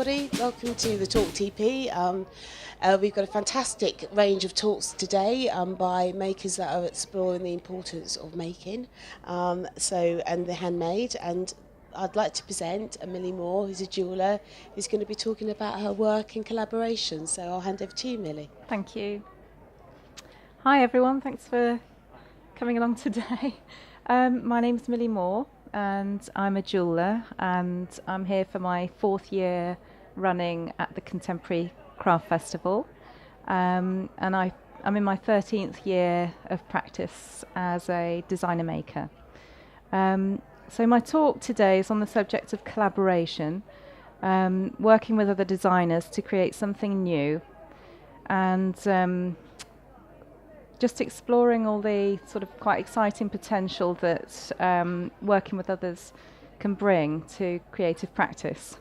everybody. Welcome to the Talk Tipi. We've got a fantastic range of talks today by makers that are exploring the importance of making, and the handmade. And I'd like to present Millie Moore, who's a jeweller, who's going to be talking about her work in collaboration. So I'll hand over to you, Millie. Thank you. Hi everyone, thanks for coming along today. My name's Millie Moore and I'm a jeweller, and I'm here for my 4th year running at the Contemporary Craft Festival, and I'm in my 13th year of practice as a designer maker. So my talk today is on the subject of collaboration, working with other designers to create something new, and just exploring all the sort of quite exciting potential that working with others can bring to creative practice.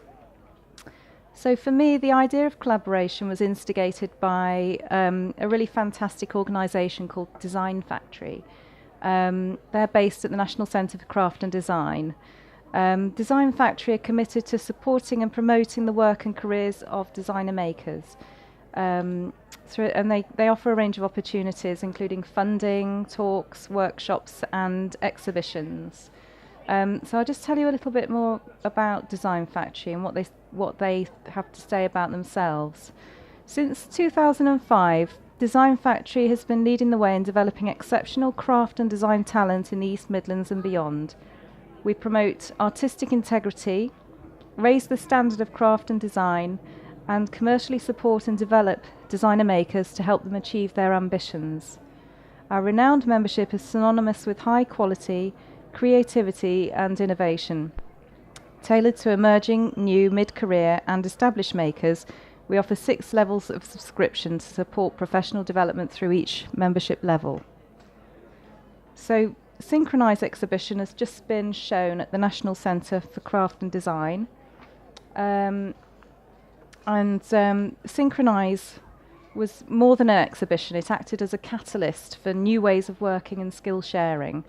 So for me, the idea of collaboration was instigated by a really fantastic organisation called Design Factory. They're based at the National Centre for Craft and Design. Design Factory are committed to supporting and promoting the work and careers of designer makers. And they offer a range of opportunities, including funding, talks, workshops and exhibitions. So I'll just tell you a little bit more about Design Factory and what they have to say about themselves. Since 2005, Design Factory has been leading the way in developing exceptional craft and design talent in the East Midlands and beyond. We promote artistic integrity, raise the standard of craft and design, and commercially support and develop designer makers to help them achieve their ambitions. Our renowned membership is synonymous with high quality, creativity and innovation. Tailored to emerging, new, mid-career and established makers, we offer 6 levels of subscription to support professional development through each membership level. So, Synchronise exhibition has just been shown at the National Centre for Craft and Design. Synchronise was more than an exhibition. It acted as a catalyst for new ways of working and skill sharing.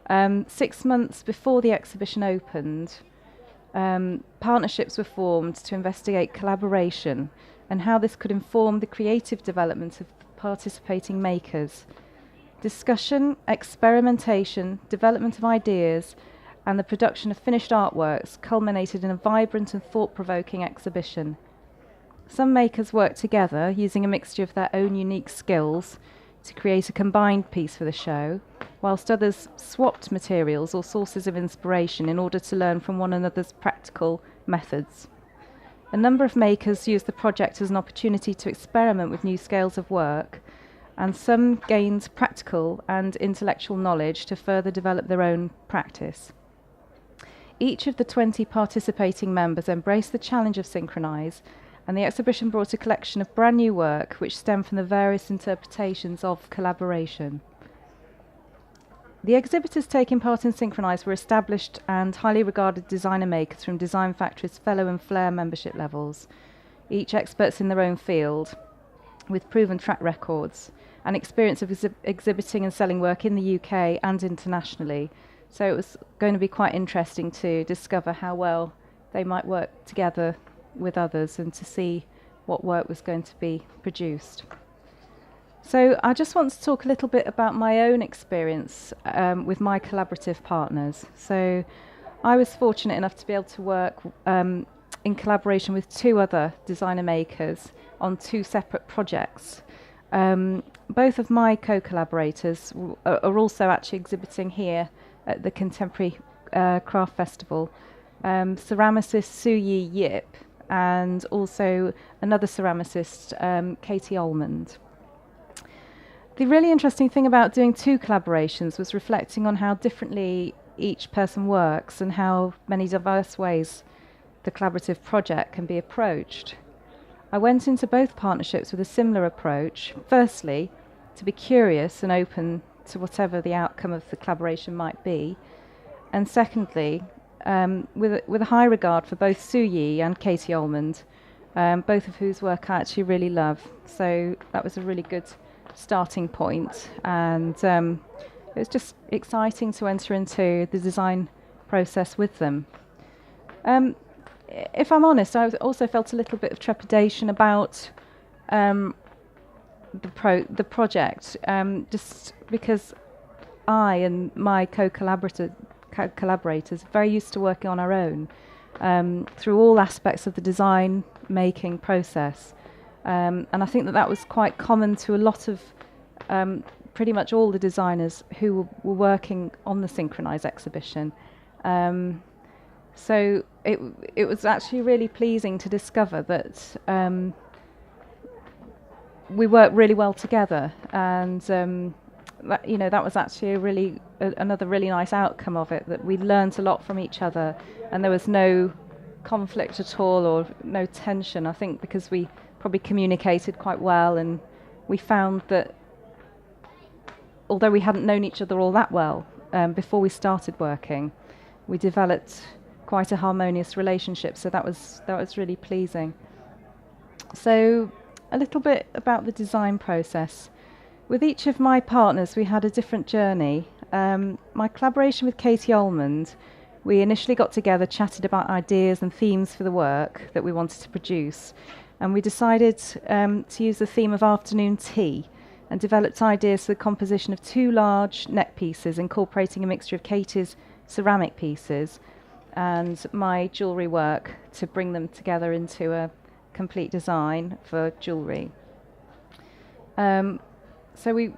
6 months before the exhibition opened, partnerships were formed to investigate collaboration and how this could inform the creative development of participating makers. Discussion, experimentation, development of ideas, and the production of finished artworks culminated in a vibrant and thought-provoking exhibition. Some makers worked together using a mixture of their own unique skills to create a combined piece for the show, whilst others swapped materials or sources of inspiration in order to learn from one another's practical methods. A number of makers used the project as an opportunity to experiment with new scales of work, and some gained practical and intellectual knowledge to further develop their own practice. Each of the 20 participating members embraced the challenge of Synchronise, and the exhibition brought a collection of brand new work which stemmed from the various interpretations of collaboration. The exhibitors taking part in Synchronise were established and highly regarded designer makers from Design Factory's Fellow and Flair membership levels, each experts in their own field, with proven track records and experience of exhibiting and selling work in the UK and internationally. So it was going to be quite interesting to discover how well they might work together with others and to see what work was going to be produced. So I just want to talk a little bit about my own experience with my collaborative partners. So I was fortunate enough to be able to work in collaboration with 2 other designer makers on 2 separate projects. Both of my co-collaborators are also actually exhibiting here at the Contemporary Craft Festival. Ceramicist Su-Yi Yip and also another ceramicist, Katie Almond. The really interesting thing about doing 2 collaborations was reflecting on how differently each person works and how many diverse ways the collaborative project can be approached. I went into both partnerships with a similar approach. Firstly, to be curious and open to whatever the outcome of the collaboration might be. And secondly, with a high regard for both Su-Yi and Katie Almond, both of whose work I actually really love. So that was a really good starting point, and it was just exciting to enter into the design process with them. if I'm honest, I also felt a little bit of trepidation about the project, just because I and my collaborators are very used to working on our own through all aspects of the design making process, and I think that was quite common to a lot of pretty much all the designers who were working on the Synchronise exhibition. So it was actually really pleasing to discover that we worked really well together, and that was actually another really nice outcome of it, that we learned a lot from each other, and there was no conflict at all or no tension, I think, because we probably communicated quite well, and we found that although we hadn't known each other all that well before we started working, we developed quite a harmonious relationship, so that was really pleasing. So a little bit about the design process. With each of my partners, we had a different journey. My collaboration with Katie Almond, we initially got together, chatted about ideas and themes for the work that we wanted to produce, and we decided to use the theme of afternoon tea, and developed ideas for the composition of 2 large neck pieces, incorporating a mixture of Katie's ceramic pieces and my jewellery work to bring them together into a complete design for jewellery. So we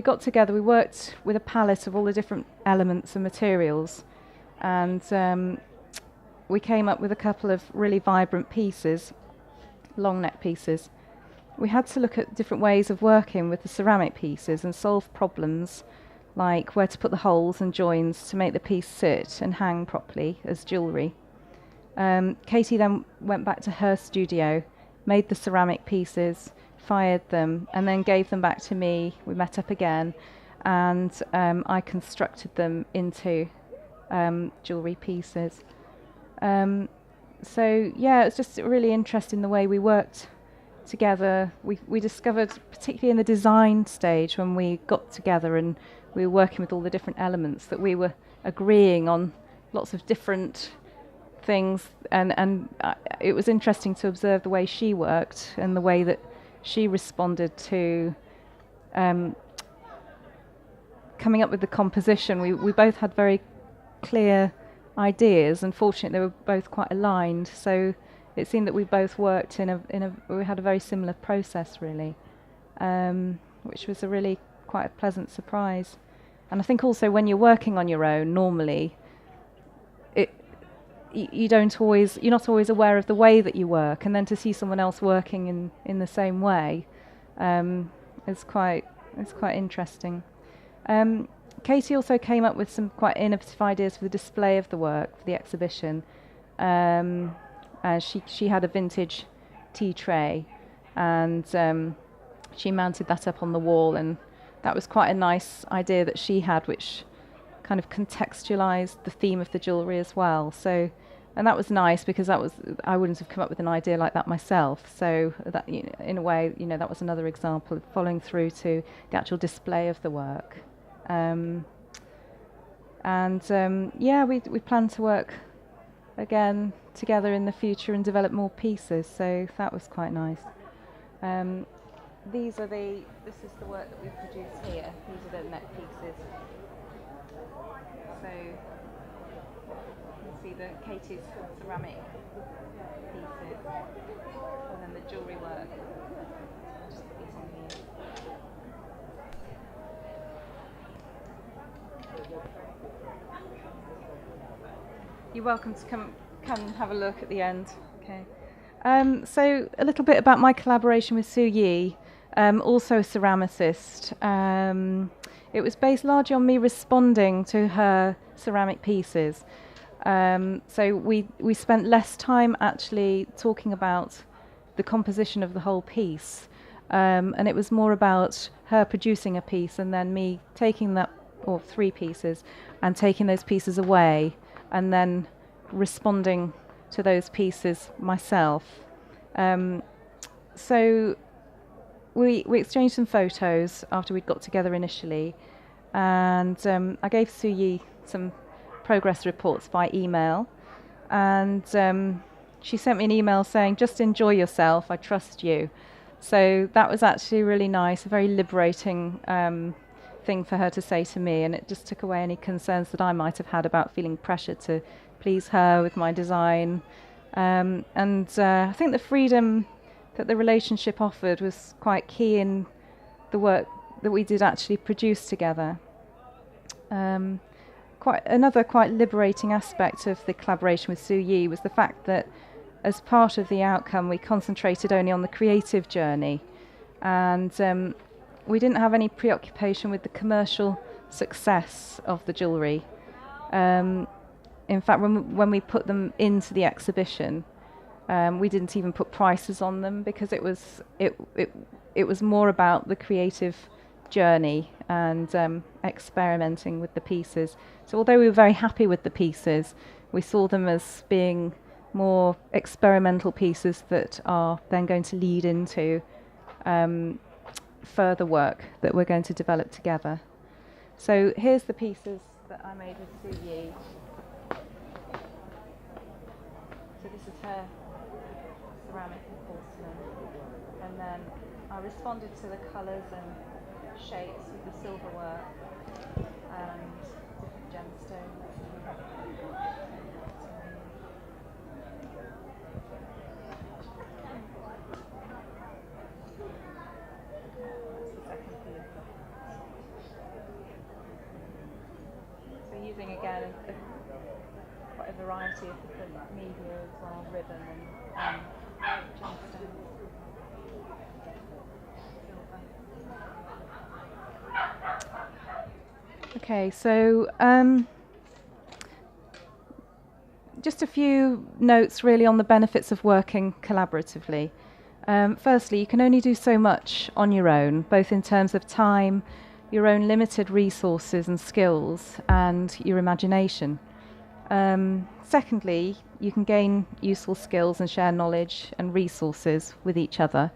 got together, we worked with a palette of all the different elements and materials, and we came up with a couple of really vibrant pieces, long neck pieces. We had to look at different ways of working with the ceramic pieces and solve problems like where to put the holes and joins to make the piece sit and hang properly as jewellery. Katie then went back to her studio, made the ceramic pieces, fired them, and then gave them back to me. We met up again, and I constructed them into jewellery pieces. So yeah, it's just really interesting the way we worked together. We discovered, particularly in the design stage, when we got together and we were working with all the different elements, that we were agreeing on lots of different things, and it was interesting to observe the way she worked and the way that she responded to coming up with the composition. We both had very clear ideas, and fortunately they were both quite aligned, so it seemed that we both worked we had a very similar process, really, which was quite a pleasant surprise. And I think also when you're working on your own, normally you're not always aware of the way that you work, and then to see someone else working in the same way is quite interesting. Katie also came up with some quite innovative ideas for the display of the work for the exhibition. She had a vintage tea tray, and she mounted that up on the wall, and that was quite a nice idea that she had, which kind of contextualized the theme of the jewellery as well. So, and that was nice, because I wouldn't have come up with an idea like that myself. So that, in a way, that was another example of following through to the actual display of the work. We plan to work again together in the future and develop more pieces. So that was quite nice. This is the work that we've produced here. These are the neck pieces. So you can see Katie's ceramic pieces, and then the jewellery work. Just put these on here. You're welcome to come and have a look at the end. Okay. So a little bit about my collaboration with Sue Yi, also a ceramicist. It was based largely on me responding to her ceramic pieces. So we spent less time actually talking about the composition of the whole piece, and it was more about her producing a piece and then me taking that, or 3 pieces, and taking those pieces away and then responding to those pieces myself. So we exchanged some photos after we'd got together initially, and I gave Sue Yi some progress reports by email, and she sent me an email saying, "Just enjoy yourself, I trust you." So that was actually really nice, a very liberating thing for her to say to me, and it just took away any concerns that I might have had about feeling pressured to please her with my design. I think the freedom that the relationship offered was quite key in the work that we did actually produce together. Another quite liberating aspect of the collaboration with Su Yi was the fact that as part of the outcome we concentrated only on the creative journey, and we didn't have any preoccupation with the commercial success of the jewellery. In fact, when we put them into the exhibition, we didn't even put prices on them, because it was more about the creative journey and experimenting with the pieces. So although we were very happy with the pieces, we saw them as being more experimental pieces that are then going to lead into further work that we're going to develop together. So here's the pieces that I made with Su Yi. So this is her ceramic and porcelain, and then I responded to the colours and shapes with the silver work and different gemstones. So using again quite a variety of different media as well, ribbon and gemstones. Okay, so just a few notes really on the benefits of working collaboratively. Firstly, you can only do so much on your own, both in terms of time, your own limited resources and skills, and your imagination. Secondly, you can gain useful skills and share knowledge and resources with each other.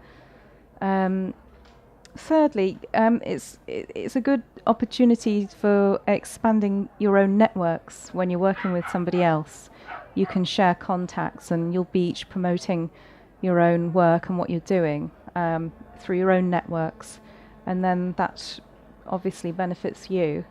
Thirdly, it's a good opportunity for expanding your own networks when you're working with somebody else. You can share contacts, and you'll be each promoting your own work and what you're doing through your own networks, and then that obviously benefits you.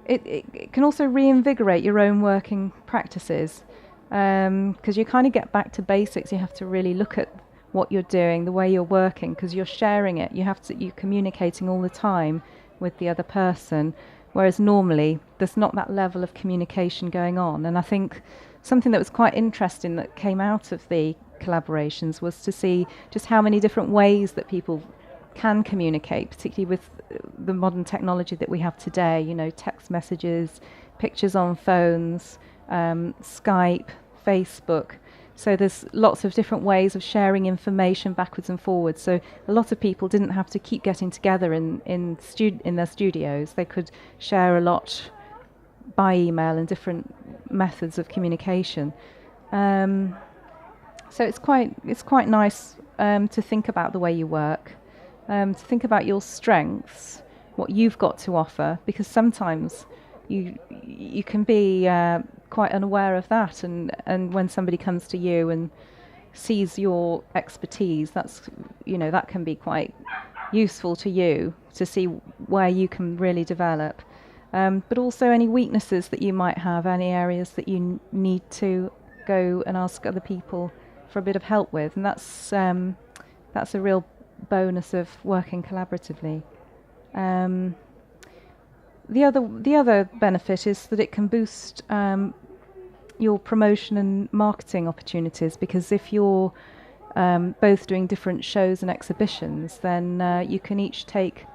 It can also reinvigorate your own working practices, because you kind of get back to basics. You have to really look at what you're doing, the way you're working, because you're sharing it. You're communicating all the time with the other person, whereas normally there's not that level of communication going on. And I think something that was quite interesting that came out of the collaborations was to see just how many different ways that people can communicate, particularly with the modern technology that we have today, text messages, pictures on phones, Skype, Facebook. So there's lots of different ways of sharing information backwards and forwards. So a lot of people didn't have to keep getting together in their studios. They could share a lot by email and different methods of communication. So it's quite nice to think about the way you work, to think about your strengths, what you've got to offer, because sometimes you can be quite unaware of that, and when somebody comes to you and sees your expertise, that can be quite useful to you to see where you can really develop, but also any weaknesses that you might have, any areas that you need to go and ask other people for a bit of help with, and that's a real bonus of working collaboratively. The other benefit is that it can boost your promotion and marketing opportunities, because if you're both doing different shows and exhibitions, then you can each take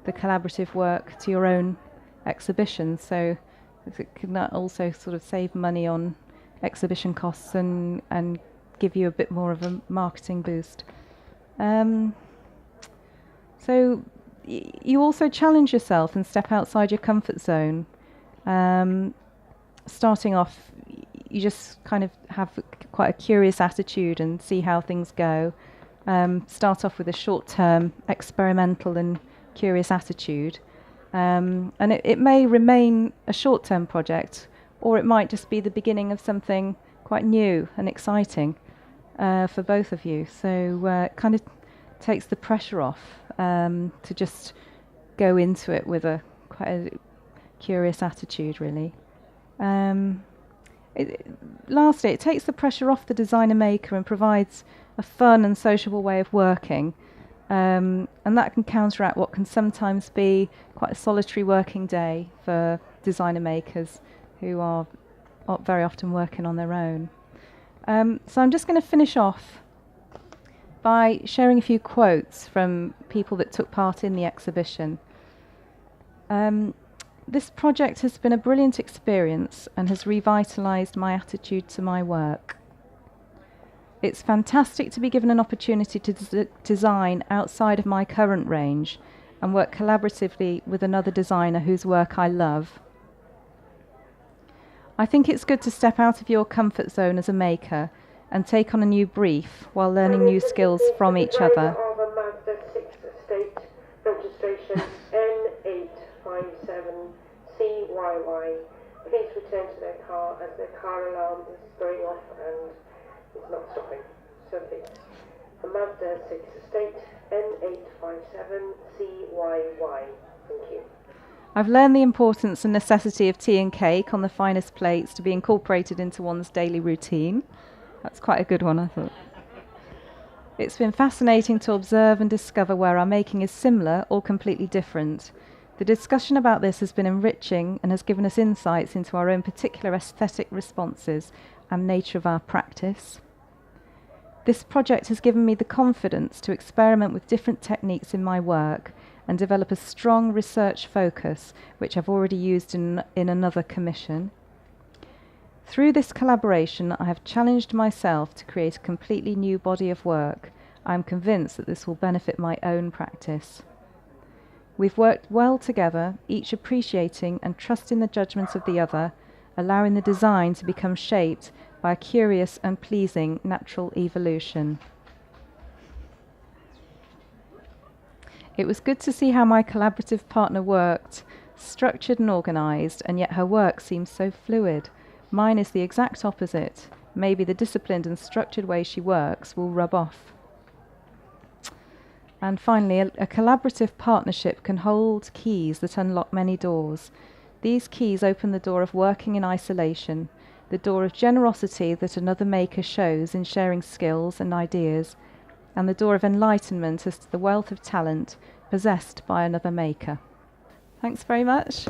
the collaborative work to your own exhibition. So it can also sort of save money on exhibition costs and give you a bit more of a marketing boost. So you also challenge yourself and step outside your comfort zone. Starting off, you just kind of have quite a curious attitude and see how things go. Start off with a short-term experimental and curious attitude. And it may remain a short-term project, or it might just be the beginning of something quite new and exciting for both of you. So it kind of takes the pressure off to just go into it with quite a curious attitude, really. Lastly, it takes the pressure off the designer maker and provides a fun and sociable way of working. And that can counteract what can sometimes be quite a solitary working day for designer makers who are very often working on their own. So I'm just going to finish off by sharing a few quotes from people that took part in the exhibition. This project has been a brilliant experience and has revitalised my attitude to my work. It's fantastic to be given an opportunity to design outside of my current range and work collaboratively with another designer whose work I love. I think it's good to step out of your comfort zone as a maker and take on a new brief while learning new skills from each other. Of a Mazda 6 estate registration N857CYY. Please return to their car as their car alarm is going off and is not stopping. So please. A Mazda 6 estate N857CYY. Thank you. I've learned the importance and necessity of tea and cake on the finest plates to be incorporated into one's daily routine. That's quite a good one, I thought. It's been fascinating to observe and discover where our making is similar or completely different. The discussion about this has been enriching and has given us insights into our own particular aesthetic responses and nature of our practice. This project has given me the confidence to experiment with different techniques in my work and develop a strong research focus, which I've already used in another commission. Through this collaboration, I have challenged myself to create a completely new body of work. I am convinced that this will benefit my own practice. We've worked well together, each appreciating and trusting the judgment of the other, allowing the design to become shaped by a curious and pleasing natural evolution. It was good to see how my collaborative partner worked, structured and organised, and yet her work seems so fluid. Mine is the exact opposite. Maybe the disciplined and structured way she works will rub off. And finally, a collaborative partnership can hold keys that unlock many doors. These keys open the door of working in isolation, the door of generosity that another maker shows in sharing skills and ideas, and the door of enlightenment as to the wealth of talent possessed by another maker. Thanks very much.